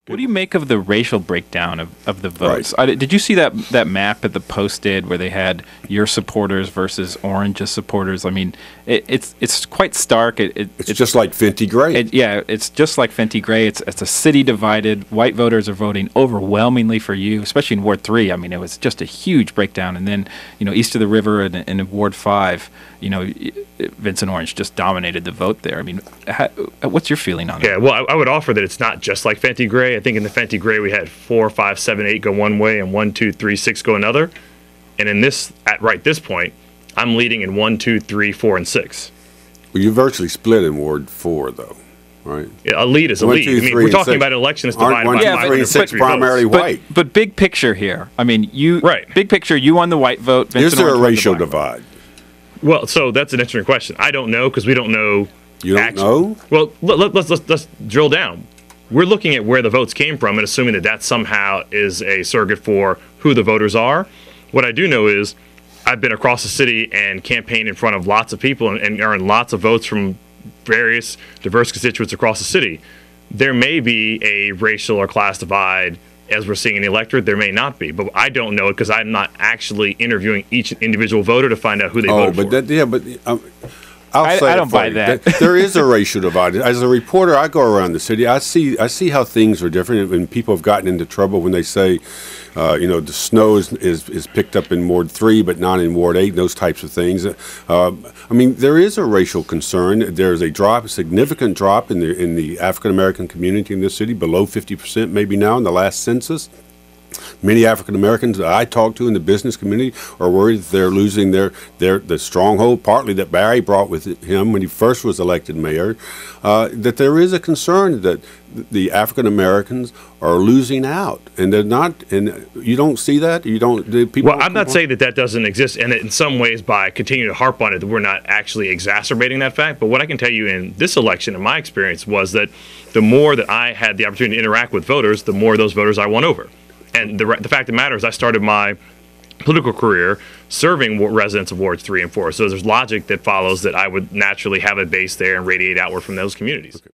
What do you make of the racial breakdown of the votes? Right. Did you see that map that the Post did where they had your supporters versus Orange's supporters? I mean, it's quite stark. It's just like Fenty Gray. It's just like Fenty Gray. It's a city divided. White voters are voting overwhelmingly for you, especially in Ward 3. I mean, it was just a huge breakdown. And then, east of the river and in Ward 5, Vincent Orange just dominated the vote there. I mean, what's your feeling on that? Yeah, well, I would offer that it's not just like Fenty Gray. I think in the Fenty Gray we had 4, 5, 7, 8 go one way and 1, 2, 3, 6 go another. And in this, at this point, I'm leading in 1, 2, 3, 4, and 6. Well, you virtually split in Ward 4, though, right? Yeah, a lead is a lead. I mean, we're talking about an election that's divided by 503 primarily votes. white. But big picture here. I mean, big picture, you won the white vote. Is there a racial divide? Well, so that's an interesting question. I don't know because we don't know. You don't know? Well, let's drill down. We're looking at where the votes came from and assuming that somehow is a surrogate for who the voters are. What I do know is I've been across the city and campaigned in front of lots of people and earned lots of votes from various diverse constituents across the city. There may be a racial or class divide as we're seeing in the electorate. There may not be, but I don't know it because I'm not actually interviewing each individual voter to find out who they voted for. I don't buy that. There is a racial divide. As a reporter, I go around the city. I see how things are different, and people have gotten into trouble when they say, the snow is picked up in Ward 3, but not in Ward 8. Those types of things. I mean, there is a racial concern. There's a significant drop in the African American community in this city, below 50% maybe now in the last census. Many African Americans that I talk to in the business community are worried that they're losing the stronghold, partly that Barry brought with him when he first was elected mayor. That there is a concern that the African Americans are losing out, and they're not. And you don't see that. You don't. People. Well, I'm not saying that doesn't exist, and in some ways, by continuing to harp on it, that we're not actually exacerbating that fact. But what I can tell you in this election, in my experience, was that the more that I had the opportunity to interact with voters, the more those voters I won over. And the fact of the matter is I started my political career serving residents of Wards 3 and 4. So there's logic that follows that I would naturally have a base there and radiate outward from those communities. Okay.